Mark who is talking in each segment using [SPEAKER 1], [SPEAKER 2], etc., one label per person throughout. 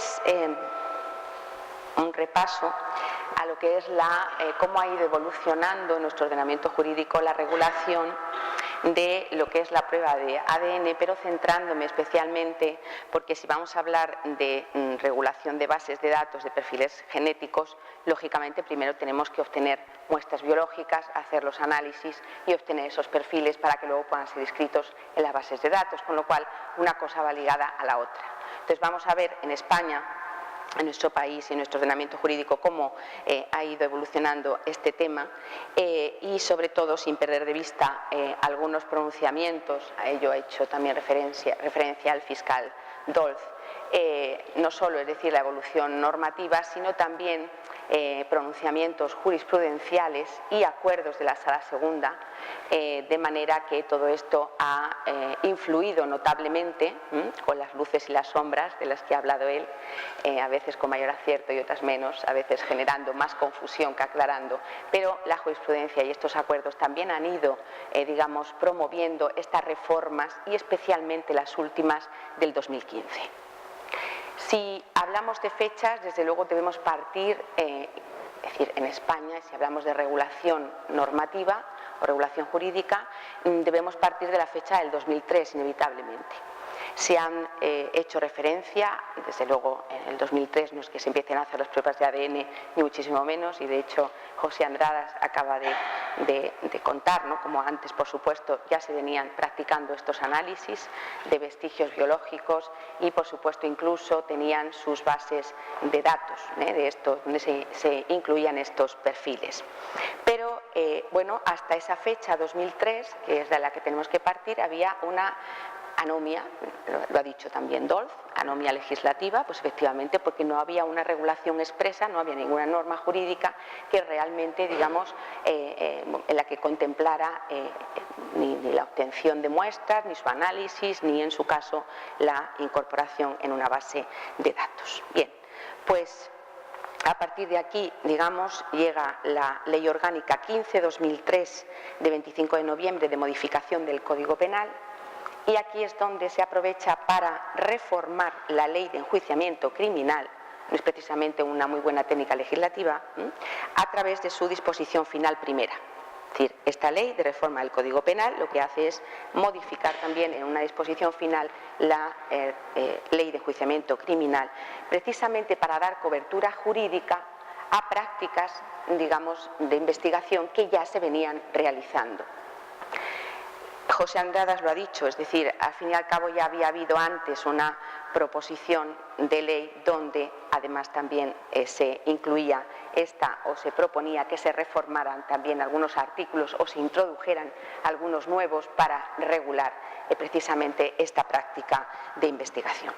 [SPEAKER 1] es un repaso a lo que es cómo ha ido evolucionando en nuestro ordenamiento jurídico la regulación de lo que es la prueba de ADN, pero centrándome especialmente, porque si vamos a hablar de regulación de bases de datos de perfiles genéticos, lógicamente primero tenemos que obtener muestras biológicas, hacer los análisis y obtener esos perfiles para que luego puedan ser inscritos en las bases de datos, con lo cual una cosa va ligada a la otra. Entonces vamos a ver en España, en nuestro país y en nuestro ordenamiento jurídico, cómo ha ido evolucionando este tema y sobre todo sin perder de vista algunos pronunciamientos. A ello ha hecho también referencia el fiscal Dolz, no solo es decir la evolución normativa, sino también pronunciamientos jurisprudenciales y acuerdos de la Sala Segunda, de manera que todo esto ha influido notablemente con las luces y las sombras de las que ha hablado él, a veces con mayor acierto y otras menos, a veces generando más confusión que aclarando, pero la jurisprudencia y estos acuerdos también han ido, digamos, promoviendo estas reformas y especialmente las últimas del 2015. Si hablamos de fechas, desde luego debemos partir, es decir, en España, si hablamos de regulación normativa o regulación jurídica, debemos partir de la fecha del 2003, inevitablemente. Se han hecho referencia, desde luego en el 2003 no es que se empiecen a hacer las pruebas de ADN, ni muchísimo menos, y de hecho José Andradas acaba de contar, ¿no?, como antes, por supuesto, ya se venían practicando estos análisis de vestigios biológicos y, por supuesto, incluso tenían sus bases de datos, de esto, donde se incluían estos perfiles. Pero, bueno, hasta esa fecha, 2003, que es de la que tenemos que partir, había una anomia, lo ha dicho también Dolz, anomia legislativa, pues efectivamente porque no había una regulación expresa, no había ninguna norma jurídica que realmente, digamos, en la que contemplara ni la obtención de muestras, ni su análisis, ni en su caso la incorporación en una base de datos. Bien, pues a partir de aquí, digamos, llega la Ley Orgánica 15/2003 de 25 de noviembre de modificación del Código Penal. Y aquí es donde se aprovecha para reformar la ley de enjuiciamiento criminal, no es precisamente una muy buena técnica legislativa, a través de su disposición final primera. Es decir, esta ley de reforma del Código Penal lo que hace es modificar también en una disposición final la ley de enjuiciamiento criminal, precisamente para dar cobertura jurídica a prácticas, digamos, de investigación que ya se venían realizando. José Andradas lo ha dicho, es decir, al fin y al cabo ya había habido antes una proposición de ley donde además también se incluía o se proponía que se reformaran también algunos artículos o se introdujeran algunos nuevos para regular precisamente esta práctica de investigación.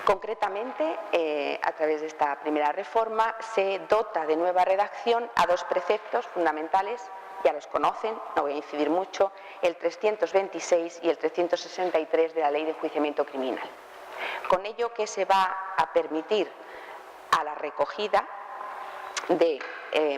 [SPEAKER 1] Concretamente, a través de esta primera reforma se dota de nueva redacción a dos preceptos fundamentales. Ya los conocen, no voy a incidir mucho, el 326 y el 363 de la Ley de Enjuiciamiento Criminal. Con ello que se va a permitir a la recogida de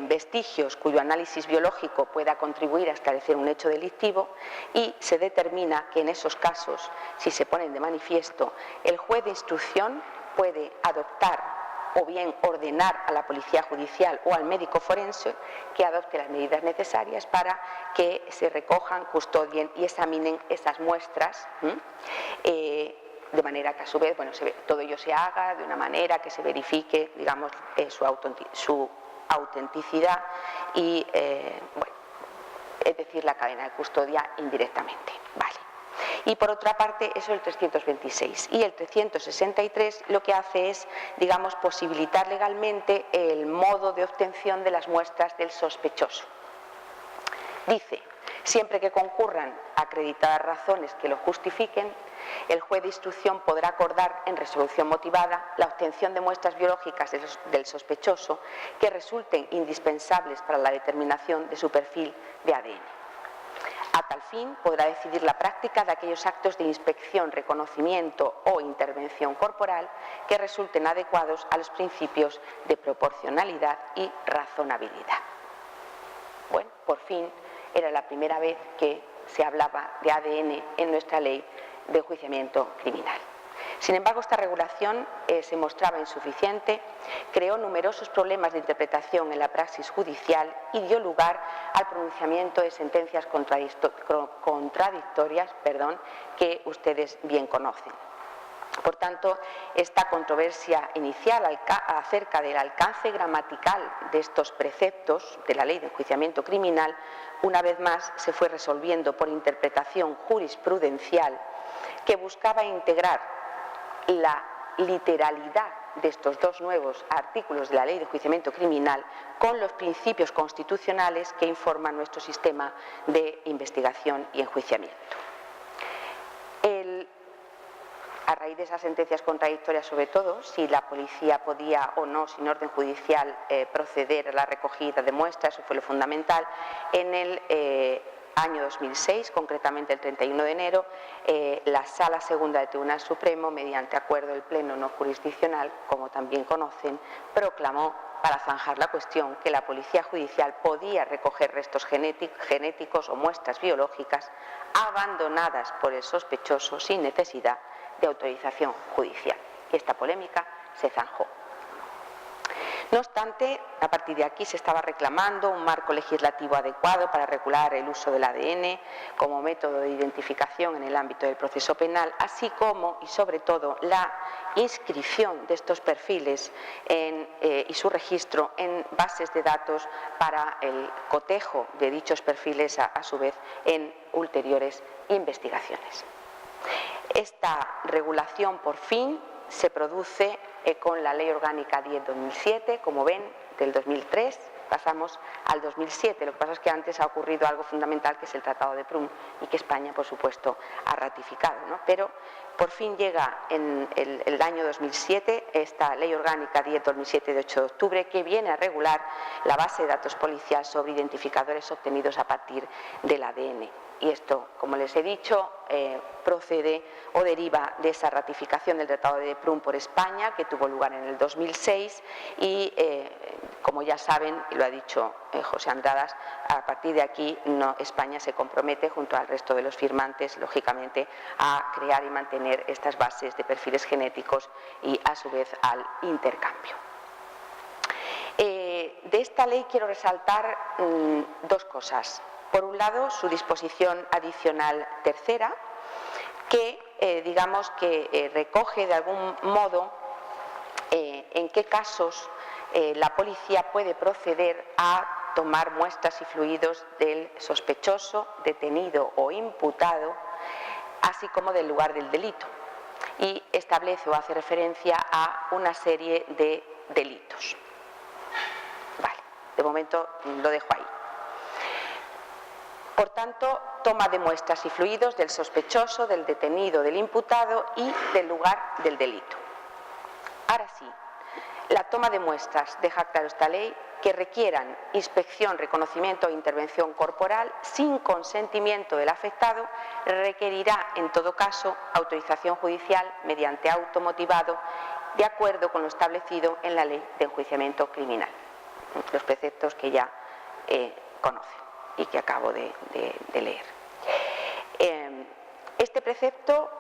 [SPEAKER 1] vestigios cuyo análisis biológico pueda contribuir a esclarecer un hecho delictivo y se determina que en esos casos, si se ponen de manifiesto, el juez de instrucción puede adoptar o bien ordenar a la policía judicial o al médico forense que adopte las medidas necesarias para que se recojan, custodien y examinen esas muestras, de manera que a su vez, bueno, todo ello se haga de una manera que se verifique, digamos, su autenticidad y, bueno, es decir, la cadena de custodia indirectamente. Vale. Y por otra parte, eso es el 326. Y el 363 lo que hace es, digamos, posibilitar legalmente el modo de obtención de las muestras del sospechoso. Dice, siempre que concurran acreditadas razones que lo justifiquen, el juez de instrucción podrá acordar en resolución motivada la obtención de muestras biológicas del sospechoso que resulten indispensables para la determinación de su perfil de ADN. A tal fin, podrá decidir la práctica de aquellos actos de inspección, reconocimiento o intervención corporal que resulten adecuados a los principios de proporcionalidad y razonabilidad. Bueno, por fin era la primera vez que se hablaba de ADN en nuestra ley de enjuiciamiento criminal. Sin embargo, esta regulación se mostraba insuficiente, creó numerosos problemas de interpretación en la praxis judicial y dio lugar al pronunciamiento de sentencias contradictorias que ustedes bien conocen. Por tanto, esta controversia inicial acerca del alcance gramatical de estos preceptos de la Ley de Enjuiciamiento Criminal, una vez más se fue resolviendo por interpretación jurisprudencial que buscaba integrar la literalidad de estos dos nuevos artículos de la Ley de Enjuiciamiento Criminal con los principios constitucionales que informan nuestro sistema de investigación y enjuiciamiento. A raíz de esas sentencias contradictorias, sobre todo, si la policía podía o no, sin orden judicial, proceder a la recogida de muestras, eso fue lo fundamental, en el año 2006, concretamente el 31 de enero, la Sala Segunda del Tribunal Supremo, mediante acuerdo del Pleno no jurisdiccional, como también conocen, proclamó, para zanjar la cuestión, que la Policía Judicial podía recoger restos genéticos o muestras biológicas abandonadas por el sospechoso sin necesidad de autorización judicial. Y esta polémica se zanjó. No obstante, a partir de aquí se estaba reclamando un marco legislativo adecuado para regular el uso del ADN como método de identificación en el ámbito del proceso penal, así como y sobre todo la inscripción de estos perfiles y su registro en bases de datos para el cotejo de dichos perfiles a su vez en ulteriores investigaciones. Esta regulación, por fin, se produce con la Ley Orgánica 10/2007, como ven, del 2003, pasamos al 2007. Lo que pasa es que antes ha ocurrido algo fundamental, que es el Tratado de Prüm, y que España, por supuesto, ha ratificado, ¿no? Pero por fin llega en el año 2007 esta Ley Orgánica 10/2007 de 8 de octubre, que viene a regular la base de datos policial sobre identificadores obtenidos a partir del ADN. Y esto, como les he dicho, procede o deriva de esa ratificación del Tratado de Prüm por España, que tuvo lugar en el 2006 y, como ya saben, y lo ha dicho José Andradas, a partir de aquí España se compromete, junto al resto de los firmantes, lógicamente, a crear y mantener estas bases de perfiles genéticos y, a su vez, al intercambio. De esta ley quiero resaltar dos cosas. Por un lado, su disposición adicional tercera, que digamos que recoge de algún modo en qué casos la policía puede proceder a tomar muestras y fluidos del sospechoso, detenido o imputado, así como del lugar del delito, y establece o hace referencia a una serie de delitos. Vale, de momento lo dejo ahí. Por tanto, toma de muestras y fluidos del sospechoso, del detenido, del imputado y del lugar del delito. Ahora sí, la toma de muestras deja claro esta ley que requieran inspección, reconocimiento o intervención corporal sin consentimiento del afectado, requerirá en todo caso autorización judicial mediante auto motivado de acuerdo con lo establecido en la Ley de Enjuiciamiento Criminal. Los preceptos que ya conocen y que acabo de leer. Este precepto,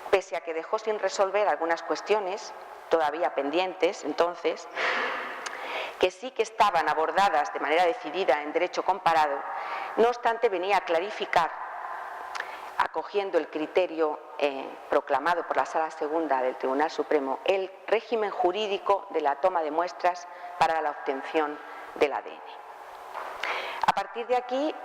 [SPEAKER 1] pese a que dejó sin resolver algunas cuestiones todavía pendientes, entonces, que sí que estaban abordadas de manera decidida en derecho comparado, no obstante venía a clarificar, acogiendo el criterio proclamado por la Sala Segunda del Tribunal Supremo, el régimen jurídico de la toma de muestras para la obtención del ADN. A partir de aquí,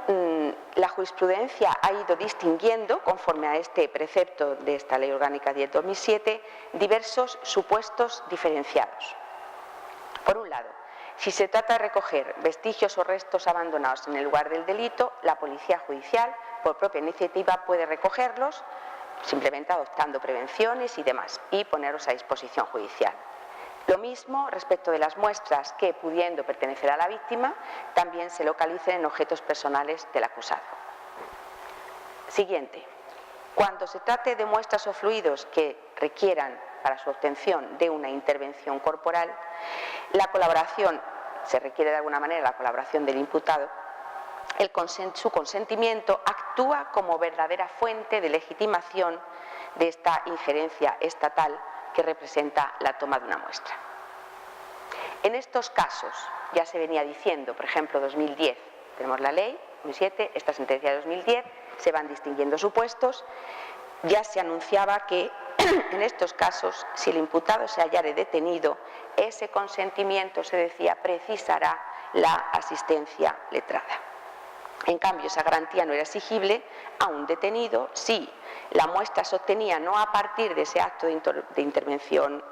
[SPEAKER 1] la jurisprudencia ha ido distinguiendo, conforme a este precepto de esta Ley Orgánica 10/2007, diversos supuestos diferenciados. Por un lado, si se trata de recoger vestigios o restos abandonados en el lugar del delito, la Policía Judicial, por propia iniciativa, puede recogerlos, simplemente adoptando prevenciones y demás, y ponerlos a disposición judicial. Lo mismo respecto de las muestras que, pudiendo pertenecer a la víctima, también se localicen en objetos personales del acusado. Siguiente. Cuando se trate de muestras o fluidos que requieran para su obtención de una intervención corporal, la colaboración, se requiere de alguna manera la colaboración del imputado, su consentimiento actúa como verdadera fuente de legitimación de esta injerencia estatal que representa la toma de una muestra. En estos casos, ya se venía diciendo, por ejemplo, 2010, tenemos la ley, 2007, esta sentencia de 2010, se van distinguiendo supuestos, ya se anunciaba que en estos casos, si el imputado se hallare detenido, ese consentimiento, se decía, precisará la asistencia letrada. En cambio, esa garantía no era exigible a un detenido si la muestra se obtenía no a partir de ese acto de intervención,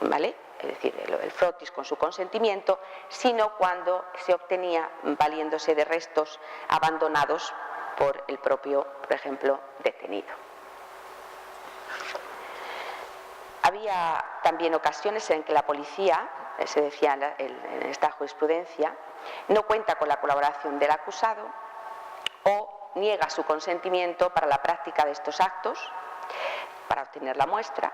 [SPEAKER 1] ¿vale?, es decir, el frotis con su consentimiento, sino cuando se obtenía valiéndose de restos abandonados por el propio, por ejemplo, detenido. Había también ocasiones en que la policía, se decía en esta jurisprudencia, no cuenta con la colaboración del acusado o niega su consentimiento para la práctica de estos actos, para obtener la muestra.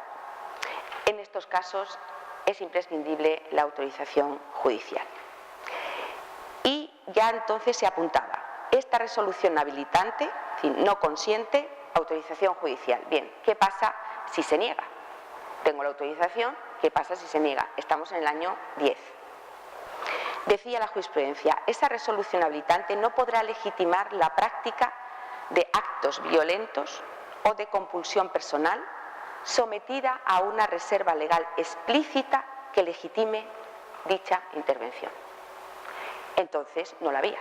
[SPEAKER 1] En estos casos es imprescindible la autorización judicial. Y ya entonces se apuntaba, esta resolución habilitante, es decir, no consiente, autorización judicial. Bien, ¿qué pasa si se niega? Tengo la autorización, ¿qué pasa si se niega? Estamos en el año 10. Decía la jurisprudencia, esa resolución habilitante no podrá legitimar la práctica de actos violentos o de compulsión personal sometida a una reserva legal explícita que legitime dicha intervención. Entonces no la había.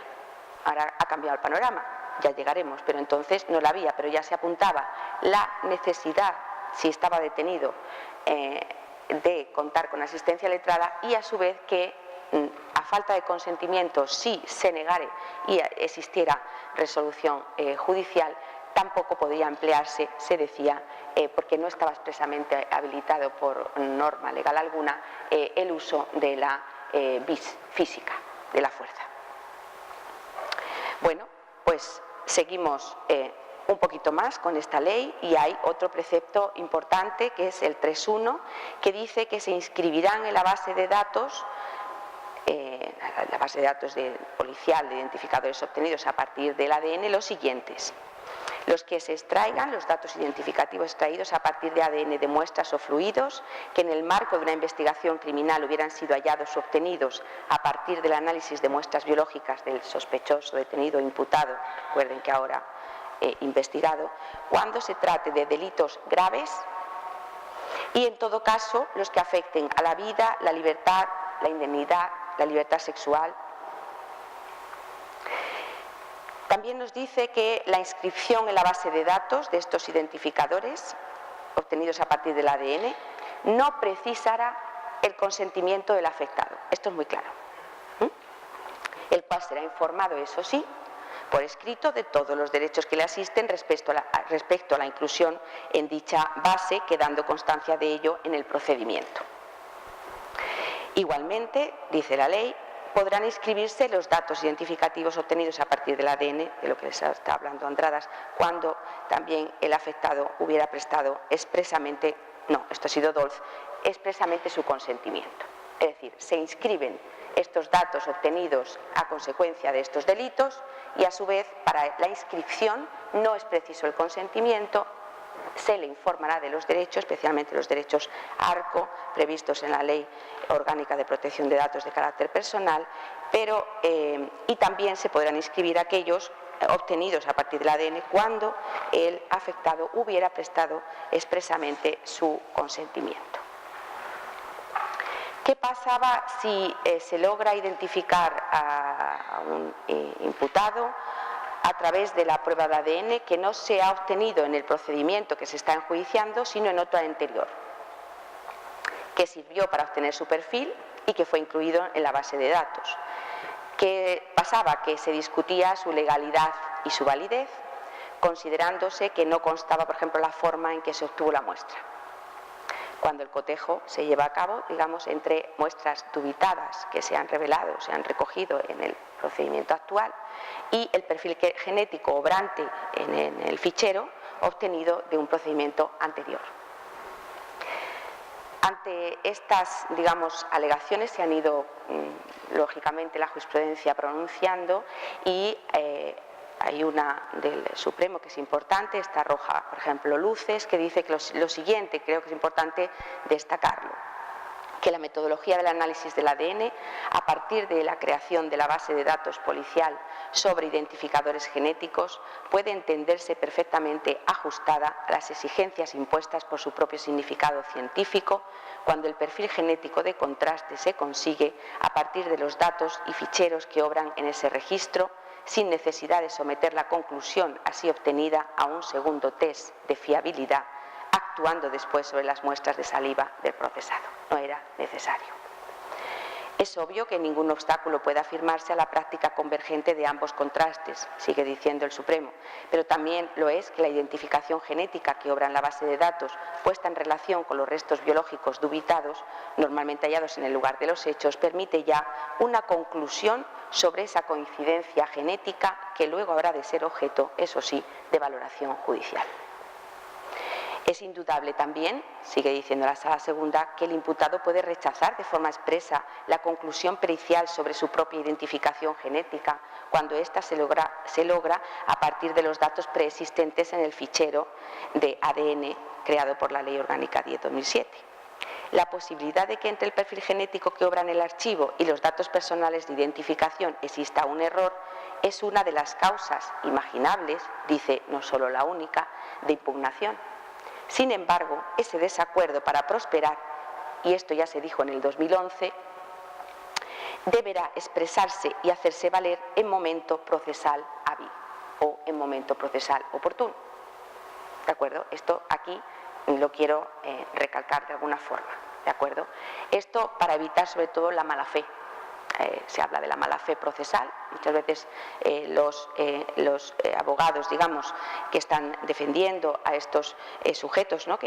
[SPEAKER 1] Ahora ha cambiado el panorama, ya llegaremos, pero entonces no la había, pero ya se apuntaba la necesidad, si estaba detenido, de contar con asistencia letrada y a su vez que a falta de consentimiento, si se negare y existiera resolución judicial, tampoco podía emplearse, se decía, porque no estaba expresamente habilitado por norma legal alguna, el uso de la vis física, de la fuerza. Bueno, pues seguimos un poquito más con esta ley y hay otro precepto importante que es el 3.1, que dice que se inscribirán en la base de datos policial de identificadores obtenidos a partir del ADN los siguientes: los que se extraigan, los datos identificativos extraídos a partir de ADN de muestras o fluidos que en el marco de una investigación criminal hubieran sido hallados o obtenidos a partir del análisis de muestras biológicas del sospechoso, detenido o imputado, recuerden que ahora investigado, cuando se trate de delitos graves y en todo caso los que afecten a la vida, la libertad, la indemnidad, la libertad sexual. También nos dice que la inscripción en la base de datos de estos identificadores obtenidos a partir del ADN no precisará el consentimiento del afectado. Esto es muy claro. El cual será informado, eso sí, por escrito de todos los derechos que le asisten respecto a la inclusión en dicha base, quedando constancia de ello en el procedimiento. Igualmente, dice la ley, podrán inscribirse los datos identificativos obtenidos a partir del ADN, de lo que les está hablando Andradas, cuando también el afectado hubiera prestado expresamente, no, esto ha sido Dolz, expresamente su consentimiento. Es decir, se inscriben estos datos obtenidos a consecuencia de estos delitos y a su vez para la inscripción no es preciso el consentimiento, se le informará de los derechos, especialmente los derechos ARCO previstos en la Ley Orgánica de Protección de Datos de Carácter Personal, pero y también se podrán inscribir aquellos obtenidos a partir del ADN cuando el afectado hubiera prestado expresamente su consentimiento. ¿Qué pasaba si se logra identificar a un imputado a través de la prueba de ADN que no se ha obtenido en el procedimiento que se está enjuiciando, sino en otro anterior, que sirvió para obtener su perfil y que fue incluido en la base de datos? ¿Qué pasaba? Que se discutía su legalidad y su validez, considerándose que no constaba, por ejemplo, la forma en que se obtuvo la muestra. Cuando el cotejo se lleva a cabo, digamos, entre muestras dubitadas que se han revelado, se han recogido en el procedimiento actual y el perfil genético obrante en el fichero obtenido de un procedimiento anterior. Ante estas, digamos, alegaciones se han ido, lógicamente, la jurisprudencia pronunciando y hay una del Supremo que es importante, esta arroja, por ejemplo, luces, que dice que lo siguiente, creo que es importante destacarlo, que la metodología del análisis del ADN, a partir de la creación de la base de datos policial sobre identificadores genéticos, puede entenderse perfectamente ajustada a las exigencias impuestas por su propio significado científico, cuando el perfil genético de contraste se consigue a partir de los datos y ficheros que obran en ese registro, sin necesidad de someter la conclusión así obtenida a un segundo test de fiabilidad, actuando después sobre las muestras de saliva del procesado. No era necesario. Es obvio que ningún obstáculo puede afirmarse a la práctica convergente de ambos contrastes, sigue diciendo el Supremo, pero también lo es que la identificación genética que obra en la base de datos, puesta en relación con los restos biológicos dubitados, normalmente hallados en el lugar de los hechos, permite ya una conclusión sobre esa coincidencia genética que luego habrá de ser objeto, eso sí, de valoración judicial. Es indudable también, sigue diciendo la Sala Segunda, que el imputado puede rechazar de forma expresa la conclusión pericial sobre su propia identificación genética cuando ésta se logra a partir de los datos preexistentes en el fichero de ADN creado por la Ley Orgánica 10/2007. La posibilidad de que entre el perfil genético que obra en el archivo y los datos personales de identificación exista un error es una de las causas imaginables, dice no solo la única, de impugnación. Sin embargo, ese desacuerdo para prosperar, y esto ya se dijo en el 2011, deberá expresarse y hacerse valer en momento procesal hábil o en momento procesal oportuno. ¿De acuerdo? Esto aquí lo quiero recalcar de alguna forma. ¿De acuerdo? Esto para evitar sobre todo la mala fe. Se habla de la mala fe procesal. Muchas veces los abogados, digamos, que están defendiendo a estos sujetos, ¿no?,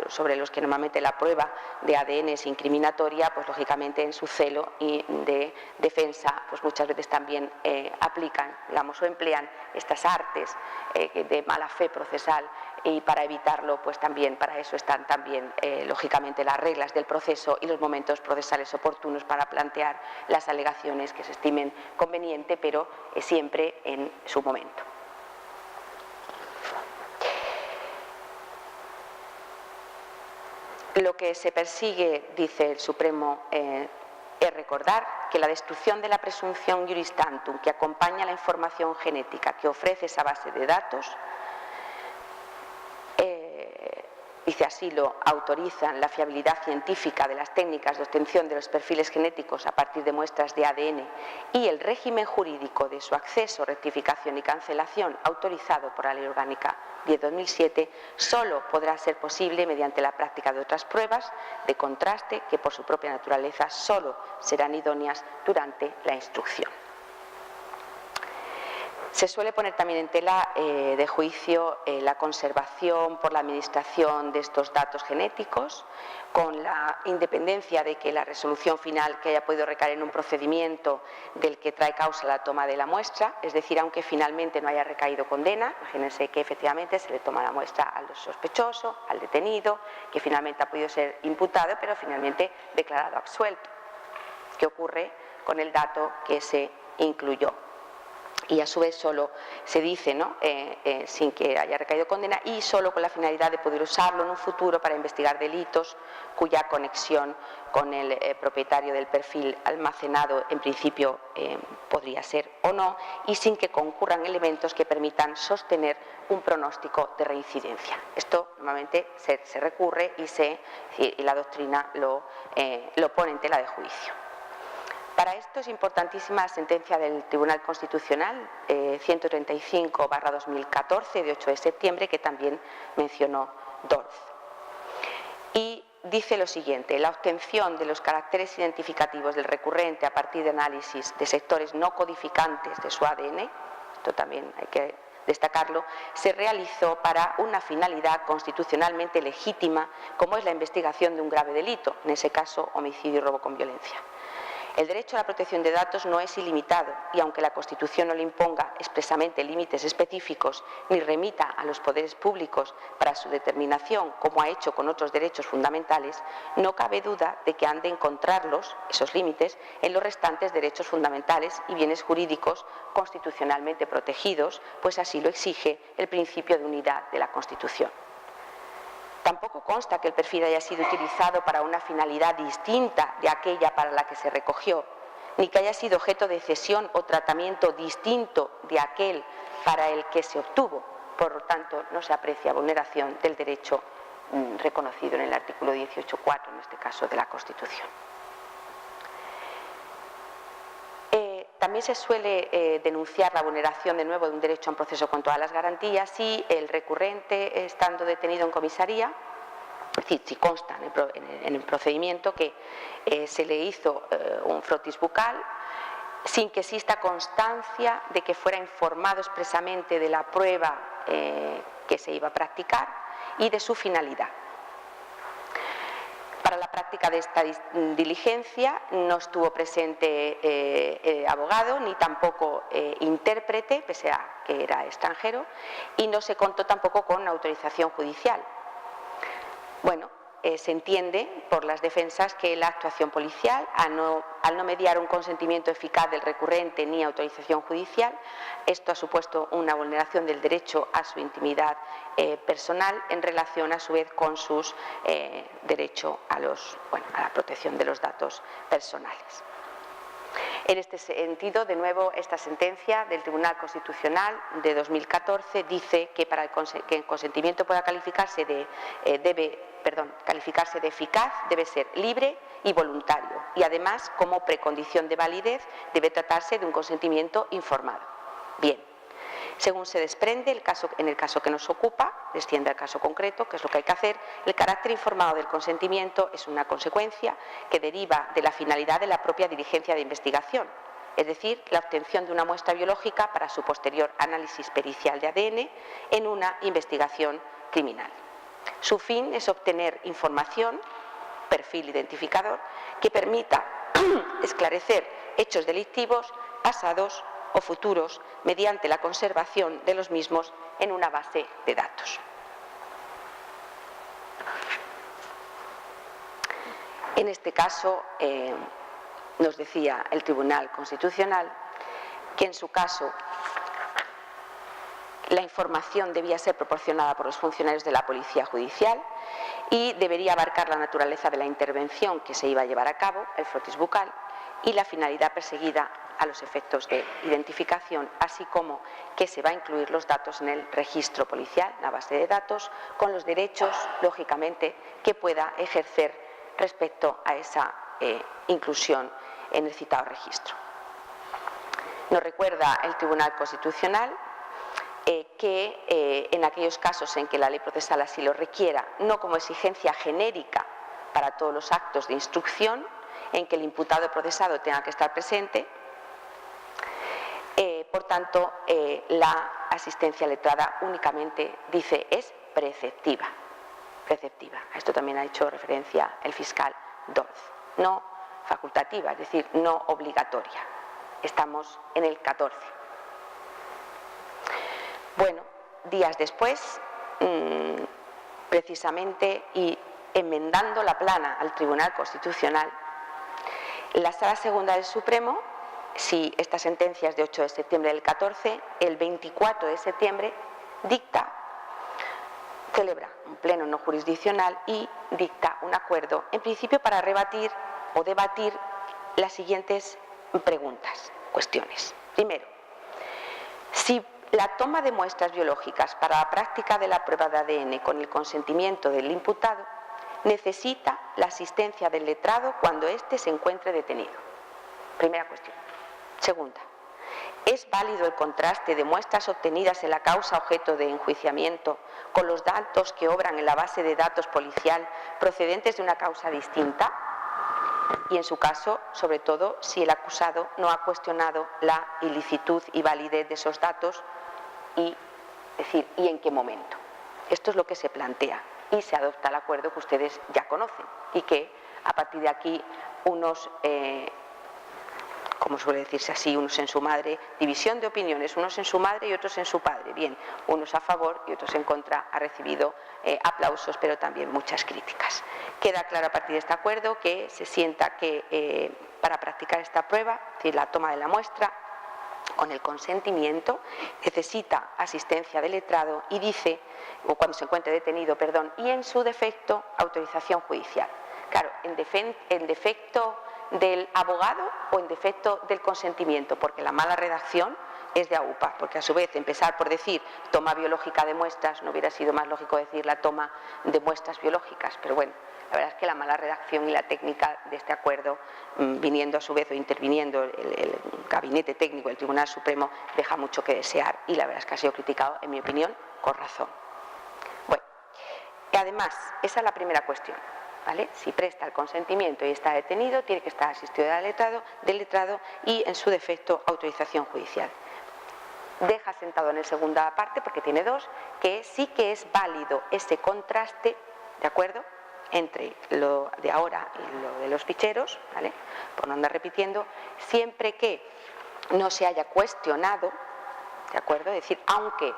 [SPEAKER 1] sobre los que normalmente la prueba de ADN es incriminatoria, pues lógicamente en su celo y de defensa, pues muchas veces también aplican, digamos, o emplean estas artes de mala fe procesal, y para evitarlo, pues también para eso están también lógicamente las reglas del proceso y los momentos procesales oportunos para plantear las alegaciones que se estimen conveniente, pero siempre en su momento. Lo que se persigue, dice el Supremo, es recordar que la destrucción de la presunción iuris tantum que acompaña la información genética que ofrece esa base de datos, dice así lo autorizan la fiabilidad científica de las técnicas de obtención de los perfiles genéticos a partir de muestras de ADN y el régimen jurídico de su acceso, rectificación y cancelación autorizado por la Ley Orgánica 10/2007, solo podrá ser posible mediante la práctica de otras pruebas de contraste que por su propia naturaleza solo serán idóneas durante la instrucción. Se suele poner también en tela de juicio la conservación por la administración de estos datos genéticos, con la independencia de que la resolución final que haya podido recaer en un procedimiento del que trae causa la toma de la muestra, es decir, aunque finalmente no haya recaído condena, imagínense que efectivamente se le toma la muestra al sospechoso, al detenido, que finalmente ha podido ser imputado, pero finalmente declarado absuelto. ¿Qué ocurre con el dato que se incluyó? Y a su vez solo se dice, ¿no?, sin que haya recaído condena y solo con la finalidad de poder usarlo en un futuro para investigar delitos cuya conexión con el propietario del perfil almacenado en principio podría ser o no, y sin que concurran elementos que permitan sostener un pronóstico de reincidencia. Esto normalmente se recurre y la doctrina lo pone en tela de juicio. Para esto es importantísima la sentencia del Tribunal Constitucional 135/2014 de 8 de septiembre que también mencionó Dorff. Y dice lo siguiente: la obtención de los caracteres identificativos del recurrente a partir de análisis de sectores no codificantes de su ADN, esto también hay que destacarlo, se realizó para una finalidad constitucionalmente legítima como es la investigación de un grave delito, en ese caso homicidio y robo con violencia. El derecho a la protección de datos no es ilimitado y aunque la Constitución no le imponga expresamente límites específicos ni remita a los poderes públicos para su determinación, como ha hecho con otros derechos fundamentales, no cabe duda de que han de encontrarlos, esos límites, en los restantes derechos fundamentales y bienes jurídicos constitucionalmente protegidos, pues así lo exige el principio de unidad de la Constitución. Tampoco consta que el perfil haya sido utilizado para una finalidad distinta de aquella para la que se recogió, ni que haya sido objeto de cesión o tratamiento distinto de aquel para el que se obtuvo. Por lo tanto, no se aprecia vulneración del derecho reconocido en el artículo 18.4, en este caso de la Constitución. También se suele denunciar la vulneración de nuevo de un derecho a un proceso con todas las garantías si el recurrente, estando detenido en comisaría, es decir, si consta en el procedimiento que se le hizo un frotis bucal sin que exista constancia de que fuera informado expresamente de la prueba que se iba a practicar y de su finalidad. Para la práctica de esta diligencia no estuvo presente abogado ni tampoco intérprete, pese a que era extranjero, y no se contó tampoco con autorización judicial. Bueno, se entiende por las defensas que la actuación policial, al no mediar un consentimiento eficaz del recurrente ni autorización judicial, esto ha supuesto una vulneración del derecho a su intimidad personal en relación a su vez con sus derecho a la protección de los datos personales. En este sentido, de nuevo, esta sentencia del Tribunal Constitucional de 2014 dice que para que el consentimiento pueda calificarse de eficaz debe ser libre y voluntario y además como precondición de validez debe tratarse de un consentimiento informado. Bien, según se desprende, en el caso que nos ocupa, desciende al caso concreto, que es lo que hay que hacer, el carácter informado del consentimiento es una consecuencia que deriva de la finalidad de la propia diligencia de investigación, es decir, la obtención de una muestra biológica para su posterior análisis pericial de ADN en una investigación criminal. Su fin es obtener información, perfil identificador, que permita esclarecer hechos delictivos pasados o futuros mediante la conservación de los mismos en una base de datos. En este caso, nos decía el Tribunal Constitucional que en su caso la información debía ser proporcionada por los funcionarios de la Policía Judicial y debería abarcar la naturaleza de la intervención que se iba a llevar a cabo, el frotis bucal, y la finalidad perseguida a los efectos de identificación, así como que se va a incluir los datos en el registro policial, la base de datos, con los derechos, lógicamente, que pueda ejercer respecto a esa inclusión en el citado registro. Nos recuerda el Tribunal Constitucional que en aquellos casos en que la ley procesal así lo requiera, no como exigencia genérica para todos los actos de instrucción en que el imputado procesado tenga que estar presente, por tanto, la asistencia letrada únicamente dice es preceptiva. A esto también ha hecho referencia el fiscal Dorz. No facultativa, es decir, no obligatoria. Estamos en el 14. Bueno, días después, precisamente, y enmendando la plana al Tribunal Constitucional, la Sala Segunda del Supremo, si esta sentencia es de 8 de septiembre del 14, el 24 de septiembre celebra un pleno no jurisdiccional y dicta un acuerdo, en principio para rebatir o debatir las siguientes cuestiones. Primero, si la toma de muestras biológicas para la práctica de la prueba de ADN con el consentimiento del imputado necesita la asistencia del letrado cuando éste se encuentre detenido. Primera cuestión. Segunda, ¿es válido el contraste de muestras obtenidas en la causa objeto de enjuiciamiento con los datos que obran en la base de datos policial procedentes de una causa distinta? Y en su caso, sobre todo, si el acusado no ha cuestionado la ilicitud y validez de esos datos y en qué momento. Esto es lo que se plantea y se adopta el acuerdo que ustedes ya conocen y que a partir de aquí unos como suele decirse así, unos en su madre, división de opiniones, unos en su madre y otros en su padre. Bien, unos a favor y otros en contra, ha recibido aplausos, pero también muchas críticas. Queda claro a partir de este acuerdo que se sienta que para practicar esta prueba, es decir, la toma de la muestra, con el consentimiento, necesita asistencia del letrado y dice, o cuando se encuentre detenido, perdón, y en su defecto, autorización judicial. Claro, en defecto del abogado o en defecto del consentimiento, porque la mala redacción es de AUPA, porque a su vez empezar por decir toma biológica de muestras, no hubiera sido más lógico decir la toma de muestras biológicas, pero bueno, la verdad es que la mala redacción y la técnica de este acuerdo, viniendo a su vez o interviniendo el gabinete técnico del Tribunal Supremo, deja mucho que desear y la verdad es que ha sido criticado, en mi opinión, con razón. Bueno, y además, esa es la primera cuestión, ¿vale? Si presta el consentimiento y está detenido, tiene que estar asistido del letrado y, en su defecto, autorización judicial. Deja sentado en la segunda parte, porque tiene dos, que sí que es válido ese contraste, ¿de acuerdo?, entre lo de ahora y lo de los ficheros, ¿vale?, por no andar repitiendo, siempre que no se haya cuestionado, ¿de acuerdo?, es decir, aunque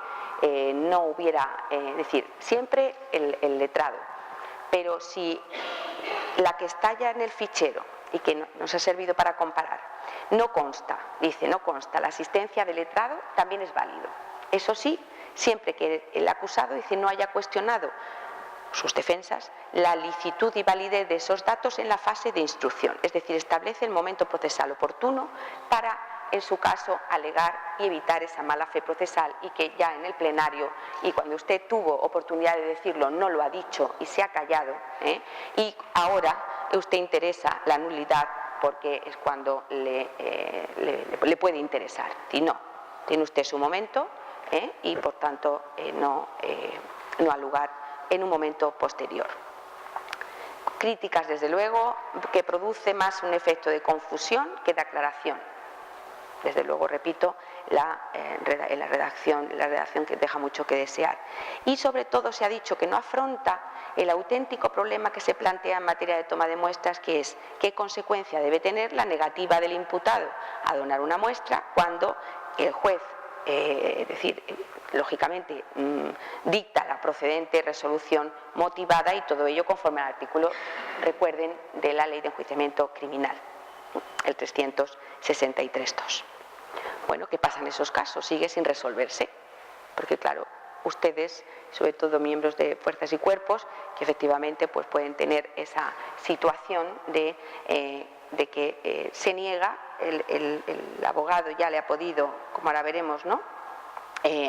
[SPEAKER 1] no hubiera, es decir, siempre el letrado, pero si la que está ya en el fichero y que nos ha servido para comparar, no consta, dice, no consta la asistencia del letrado, también es válido. Eso sí, siempre que el acusado, dice, no haya cuestionado sus defensas, la licitud y validez de esos datos en la fase de instrucción, es decir, establece el momento procesal oportuno para, en su caso, alegar y evitar esa mala fe procesal y que ya en el plenario, y cuando usted tuvo oportunidad de decirlo, no lo ha dicho y se ha callado, y ahora usted interesa la nulidad porque es cuando le puede interesar. Y no, tiene usted su momento y, por tanto, no ha lugar en un momento posterior. Críticas, desde luego, que produce más un efecto de confusión que de aclaración. Desde luego, repito, la redacción que deja mucho que desear. Y sobre todo se ha dicho que no afronta el auténtico problema que se plantea en materia de toma de muestras, que es qué consecuencia debe tener la negativa del imputado a donar una muestra cuando el juez, es decir, lógicamente dicta la procedente resolución motivada, y todo ello conforme al artículo, recuerden, de la Ley de Enjuiciamiento Criminal, el 363.2. Bueno, ¿qué pasa en esos casos? Sigue sin resolverse, porque claro, ustedes, sobre todo miembros de fuerzas y cuerpos, que efectivamente pues pueden tener esa situación de que se niega, el abogado ya le ha podido, como ahora veremos, ¿no?,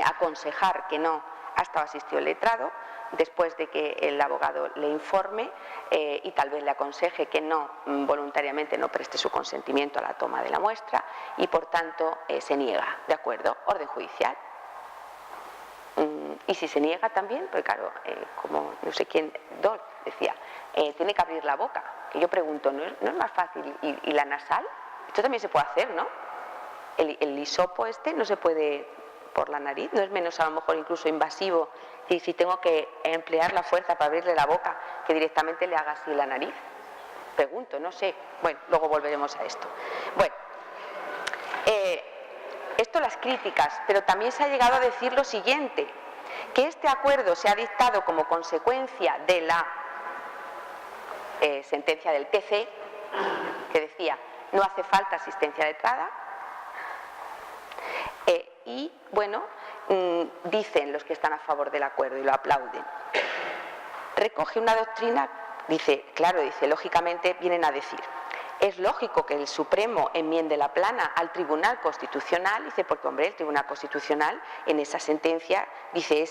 [SPEAKER 1] aconsejar que no ha estado asistido el letrado, después de que el abogado le informe y tal vez le aconseje que no, voluntariamente no preste su consentimiento a la toma de la muestra y, por tanto, se niega, ¿de acuerdo? Orden judicial. Y si se niega también, pues claro, como no sé quién, Dol, decía, tiene que abrir la boca. Que yo pregunto, ¿no es más fácil? ¿Y la nasal? Esto también se puede hacer, ¿no? El hisopo no se puede por la nariz, no es menos a lo mejor incluso invasivo, y si tengo que emplear la fuerza para abrirle la boca, que directamente le haga así la nariz. Pregunto, no sé. Bueno, luego volveremos a esto. Bueno, esto las críticas, pero también se ha llegado a decir lo siguiente, que este acuerdo se ha dictado como consecuencia de la sentencia del TC, que decía, no hace falta asistencia letrada, y bueno, dicen los que están a favor del acuerdo y lo aplauden. Recoge una doctrina, dice, claro, dice, lógicamente vienen a decir, es lógico que el Supremo enmiende la plana al Tribunal Constitucional, dice, porque hombre, el Tribunal Constitucional en esa sentencia, dice,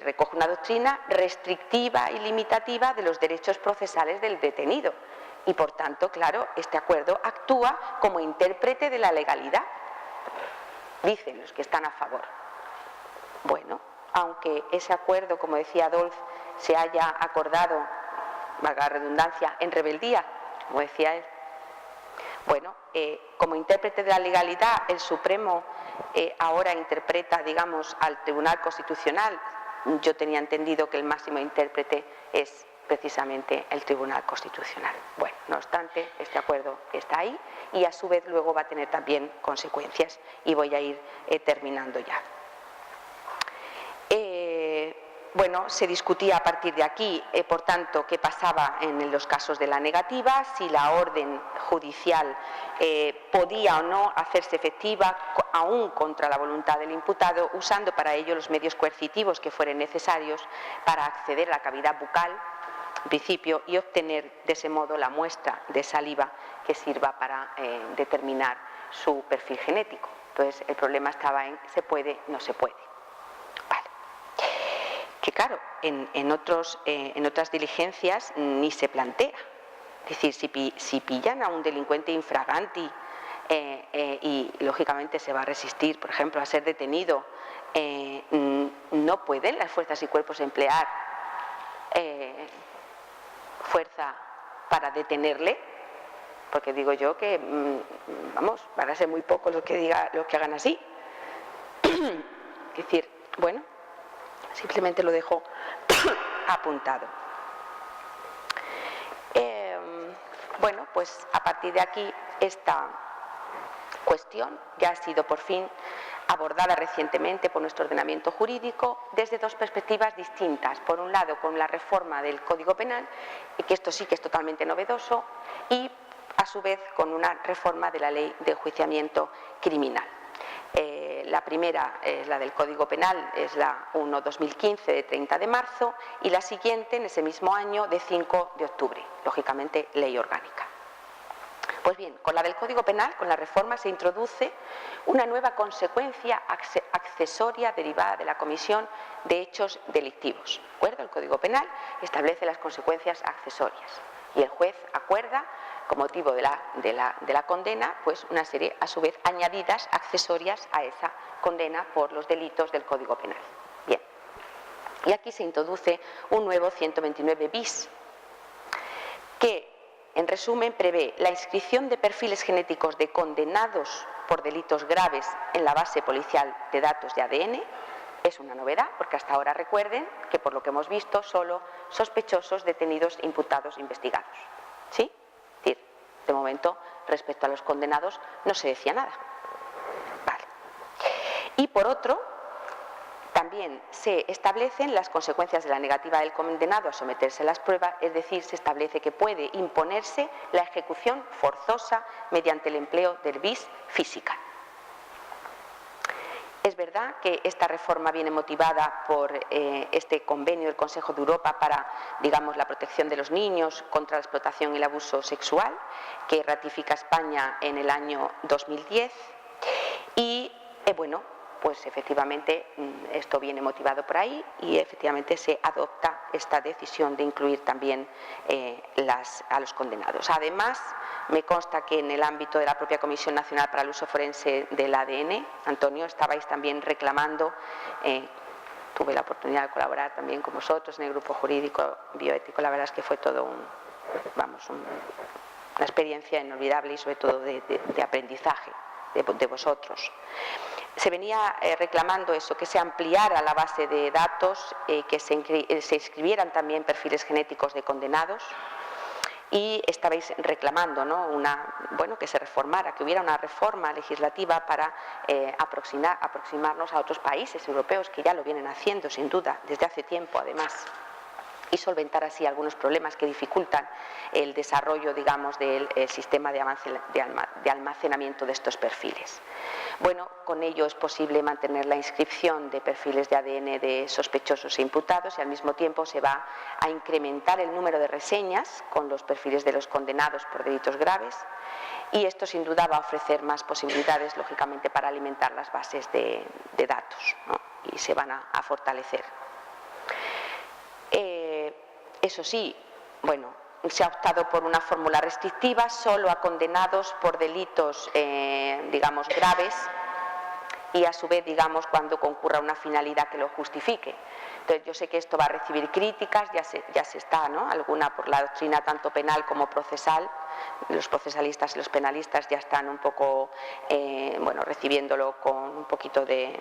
[SPEAKER 1] recoge una doctrina restrictiva y limitativa de los derechos procesales del detenido. Y por tanto, claro, este acuerdo actúa como intérprete de la legalidad. Dicen los que están a favor. Bueno, aunque ese acuerdo, como decía Adolf, se haya acordado, valga la redundancia, en rebeldía, como decía él, bueno, como intérprete de la legalidad, el Supremo ahora interpreta, digamos, al Tribunal Constitucional. Yo tenía entendido que el máximo intérprete es precisamente el Tribunal Constitucional. Bueno, no obstante, este acuerdo está ahí y a su vez luego va a tener también consecuencias, y voy a ir terminando ya. Bueno, se discutía a partir de aquí, por tanto, qué pasaba en los casos de la negativa, si la orden judicial podía o no hacerse efectiva, aún contra la voluntad del imputado, usando para ello los medios coercitivos que fueren necesarios para acceder a la cavidad bucal, en principio, y obtener de ese modo la muestra de saliva que sirva para determinar su perfil genético. Entonces, el problema estaba en se puede, no se puede. Que claro, en otras diligencias ni se plantea. Es decir, si pillan a un delincuente infraganti y lógicamente se va a resistir, por ejemplo, a ser detenido, no pueden las fuerzas y cuerpos emplear fuerza para detenerle, porque digo yo que, vamos, van a ser muy pocos los que hagan así. Es decir, bueno, simplemente lo dejo apuntado. Bueno, pues a partir de aquí esta cuestión ya ha sido por fin abordada recientemente por nuestro ordenamiento jurídico desde dos perspectivas distintas. Por un lado, con la reforma del Código Penal, y que esto sí que es totalmente novedoso, y a su vez con una reforma de la Ley de Enjuiciamiento Criminal. La primera es la del Código Penal, es la 1/2015 de 30 de marzo, y la siguiente en ese mismo año de 5 de octubre, lógicamente ley orgánica. Pues bien, con la del Código Penal, con la reforma, se introduce una nueva consecuencia accesoria derivada de la comisión de hechos delictivos. ¿De acuerdo? El Código Penal establece las consecuencias accesorias y el juez acuerda, con motivo de la condena, pues una serie, a su vez, añadidas accesorias a esa condena por los delitos del Código Penal. Bien, y aquí se introduce un nuevo 129 bis, que, en resumen, prevé la inscripción de perfiles genéticos de condenados por delitos graves en la base policial de datos de ADN. Es una novedad, porque hasta ahora recuerden que, por lo que hemos visto, solo sospechosos, detenidos, imputados, investigados. ¿Sí? De momento, respecto a los condenados, no se decía nada. Vale. Y por otro, también se establecen las consecuencias de la negativa del condenado a someterse a las pruebas, es decir, se establece que puede imponerse la ejecución forzosa mediante el empleo del bis física. Es verdad que esta reforma viene motivada por este convenio del Consejo de Europa para, digamos, la protección de los niños contra la explotación y el abuso sexual, que ratifica España en el año 2010. Y, bueno, pues efectivamente esto viene motivado por ahí y efectivamente se adopta esta decisión de incluir también a los condenados. Además, me consta que en el ámbito de la propia Comisión Nacional para el Uso Forense del ADN, Antonio, estabais también reclamando, tuve la oportunidad de colaborar también con vosotros en el grupo jurídico bioético, la verdad es que fue todo una experiencia inolvidable y sobre todo de aprendizaje de vosotros. Se venía reclamando eso, que se ampliara la base de datos, que se inscribieran también perfiles genéticos de condenados, y estabais reclamando, ¿no?, que se reformara, que hubiera una reforma legislativa para aproximarnos a otros países europeos que ya lo vienen haciendo, sin duda, desde hace tiempo además, y solventar así algunos problemas que dificultan el desarrollo, digamos, del sistema de almacenamiento de estos perfiles. Bueno, con ello es posible mantener la inscripción de perfiles de ADN de sospechosos e imputados, y al mismo tiempo se va a incrementar el número de reseñas con los perfiles de los condenados por delitos graves, y esto sin duda va a ofrecer más posibilidades, lógicamente, para alimentar las bases de datos, ¿no?, y se van a fortalecer. Eso sí, bueno, se ha optado por una fórmula restrictiva solo a condenados por delitos, digamos, graves, y a su vez, digamos, cuando concurra una finalidad que lo justifique. Entonces, yo sé que esto va a recibir críticas, ya se está, ¿no?, alguna por la doctrina tanto penal como procesal. Los procesalistas y los penalistas ya están un poco, recibiéndolo con un poquito de,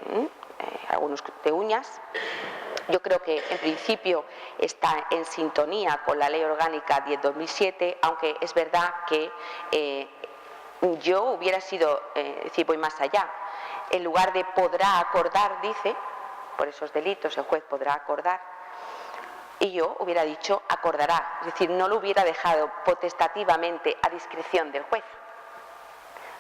[SPEAKER 1] algunos de uñas. Yo creo que en principio está en sintonía con la Ley Orgánica 10/2007, aunque es verdad que yo hubiera sido, decir, voy más allá. En lugar de podrá acordar, dice, por esos delitos el juez podrá acordar, y yo hubiera dicho acordará, es decir, no lo hubiera dejado potestativamente a discreción del juez,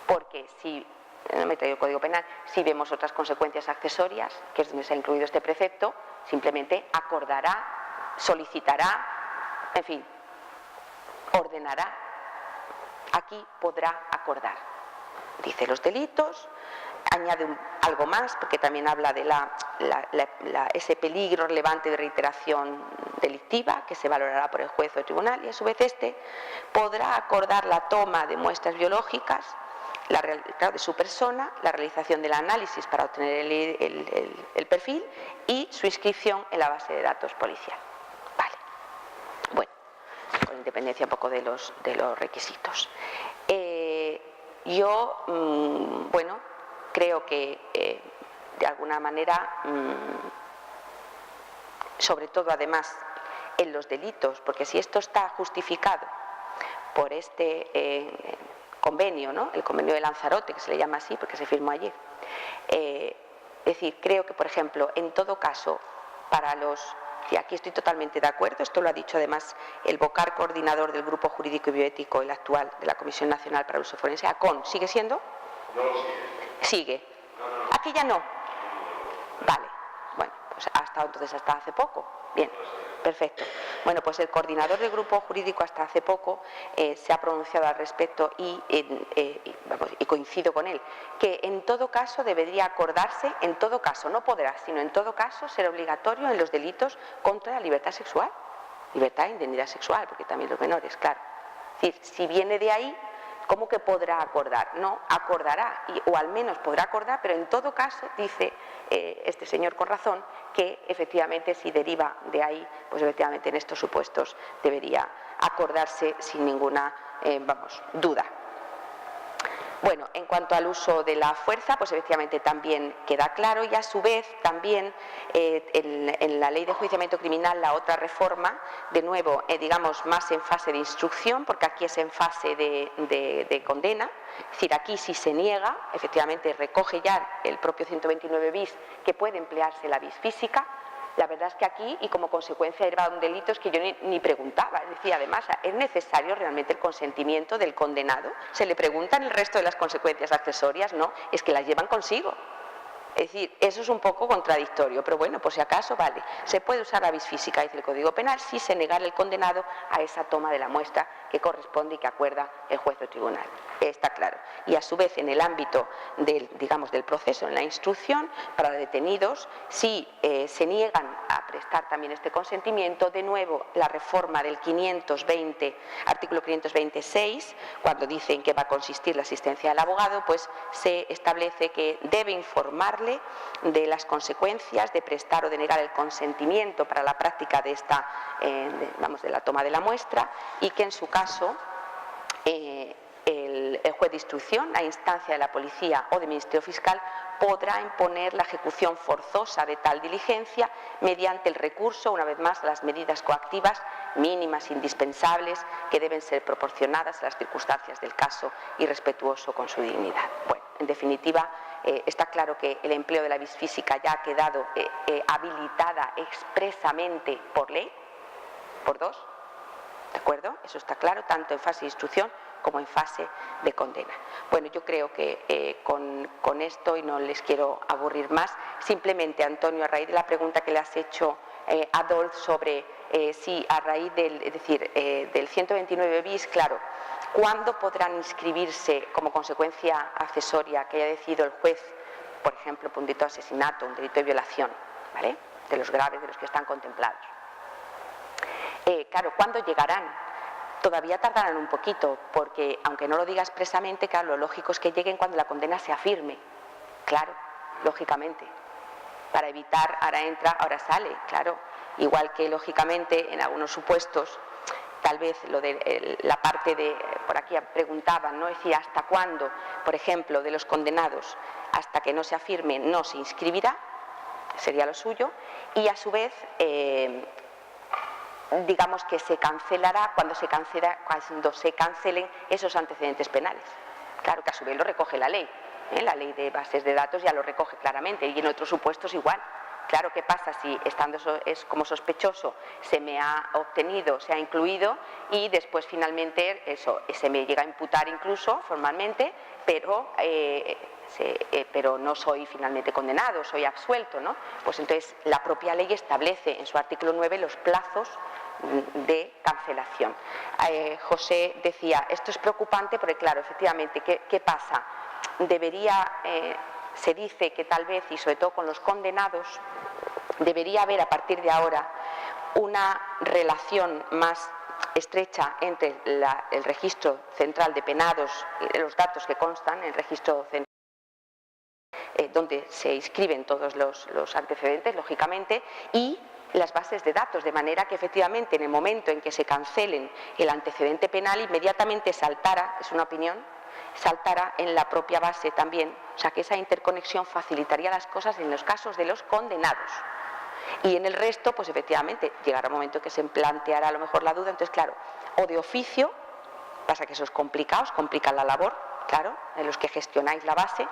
[SPEAKER 1] porque si, no me he traído el Código Penal, si vemos otras consecuencias accesorias, que es donde se ha incluido este precepto, simplemente acordará, solicitará, en fin, ordenará. Aquí podrá acordar. Dice los delitos, añade algo más, porque también habla de ese peligro relevante de reiteración delictiva que se valorará por el juez o el tribunal, y a su vez podrá acordar la toma de muestras biológicas de su persona, la realización del análisis para obtener el perfil y su inscripción en la base de datos policial. Vale. Bueno, con independencia un poco de los requisitos. Yo, bueno, creo que de alguna manera, sobre todo además en los delitos, porque si esto está justificado por este convenio, ¿no? El convenio de Lanzarote, que se le llama así porque se firmó allí. Es decir, creo que, por ejemplo, en todo caso, para los... Y aquí estoy totalmente de acuerdo, esto lo ha dicho además el vocal coordinador del Grupo Jurídico y Bioético, el actual de la Comisión Nacional para el Uso Forense, ACON, ¿sigue siendo?
[SPEAKER 2] No, sigue.
[SPEAKER 1] Sigue. Aquí ya no. Vale, bueno, pues ha estado entonces hasta hace poco. Bien, perfecto. Bueno, pues el coordinador del Grupo Jurídico hasta hace poco se ha pronunciado al respecto y coincido con él, que en todo caso debería acordarse, en todo caso, no podrá, sino en todo caso ser obligatorio en los delitos contra la libertad sexual, libertad e indemnidad sexual, porque también los menores, claro. Es decir, si viene de ahí, ¿cómo que podrá acordar? No, acordará, o al menos podrá acordar, pero en todo caso, dice este señor con razón, que efectivamente si deriva de ahí, pues efectivamente en estos supuestos debería acordarse sin ninguna, duda. Bueno, en cuanto al uso de la fuerza, pues efectivamente también queda claro, y a su vez también en la Ley de Enjuiciamiento Criminal, la otra reforma, de nuevo, digamos, más en fase de instrucción, porque aquí es en fase de condena, es decir, aquí si se niega, efectivamente recoge ya el propio 129 bis que puede emplearse la vis física. La verdad es que aquí, y como consecuencia deriva un delito, es que yo ni preguntaba, es decir, además, ¿es necesario realmente el consentimiento del condenado? ¿Se le preguntan el resto de las consecuencias accesorias? No, es que las llevan consigo. Es decir, eso es un poco contradictorio, pero bueno, por si acaso, vale. Se puede usar la vis física, dice el Código Penal, si se negara el condenado a esa toma de la muestra que corresponde y que acuerda el juez o tribunal. Está claro. Y a su vez, en el ámbito del proceso, en la instrucción, para detenidos, si se niegan a prestar también este consentimiento, de nuevo, la reforma del 520, artículo 526, cuando dicen que va a consistir la asistencia del abogado, pues se establece que debe informarle de las consecuencias de prestar o de negar el consentimiento para la práctica de esta, de la toma de la muestra, y que en su caso el juez de instrucción, a instancia de la policía o del Ministerio Fiscal, podrá imponer la ejecución forzosa de tal diligencia mediante el recurso, una vez más, a las medidas coactivas mínimas indispensables que deben ser proporcionadas a las circunstancias del caso y respetuoso con su dignidad. Bueno, en definitiva, está claro que el empleo de la vis física ya ha quedado habilitada expresamente por ley, por dos, ¿de acuerdo? Eso está claro, tanto en fase de instrucción como en fase de condena. Bueno, yo creo que con esto, y no les quiero aburrir más, simplemente, Antonio, a raíz de la pregunta que le has hecho a Adolf sobre si a raíz del 129 bis, claro, ¿cuándo podrán inscribirse como consecuencia accesoria que haya decidido el juez, por ejemplo, por un delito de asesinato, un delito de violación, ¿vale?, de los graves, de los que están contemplados? Claro, ¿cuándo llegarán? Todavía tardarán un poquito, porque aunque no lo diga expresamente, claro, lo lógico es que lleguen cuando la condena sea firme. Claro, lógicamente. Para evitar, ahora entra, ahora sale, claro. Igual que, lógicamente, en algunos supuestos, tal vez lo de la parte de, por aquí preguntaban, ¿no? Decía, ¿hasta cuándo, por ejemplo, de los condenados, hasta que no se afirme, no se inscribirá? sería lo suyo, y a su vez digamos que se cancelará cuando se cancelen esos antecedentes penales. Claro que a su vez lo recoge la ley de bases de datos ya lo recoge claramente, y en otros supuestos igual. Claro, ¿qué pasa si estando como sospechoso se me ha obtenido, se ha incluido y después finalmente se me llega a imputar incluso formalmente, pero no soy finalmente condenado, soy absuelto, ¿no? Pues entonces la propia ley establece en su artículo 9 los plazos de cancelación. José decía, esto es preocupante porque claro, efectivamente, ¿qué pasa? Se dice que tal vez, y sobre todo con los condenados, debería haber a partir de ahora una relación más estrecha entre el registro central de penados, los datos que constan en el registro central, donde se inscriben todos los antecedentes, lógicamente, y las bases de datos, de manera que efectivamente en el momento en que se cancelen el antecedente penal inmediatamente saltara, es una opinión, saltara en la propia base también, o sea que esa interconexión facilitaría las cosas en los casos de los condenados. Y en el resto, pues efectivamente, llegará un momento que se planteará a lo mejor la duda, entonces claro, o de oficio, pasa que eso es complicado, os complica la labor, claro, en los que gestionáis la base,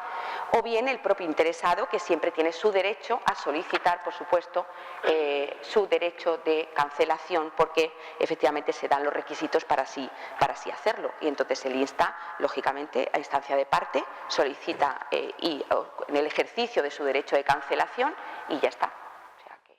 [SPEAKER 1] o bien el propio interesado que siempre tiene su derecho a solicitar, por supuesto, su derecho de cancelación porque efectivamente se dan los requisitos para así hacerlo y entonces el insta, lógicamente, a instancia de parte, solicita en el ejercicio de su derecho de cancelación y ya está. O sea que...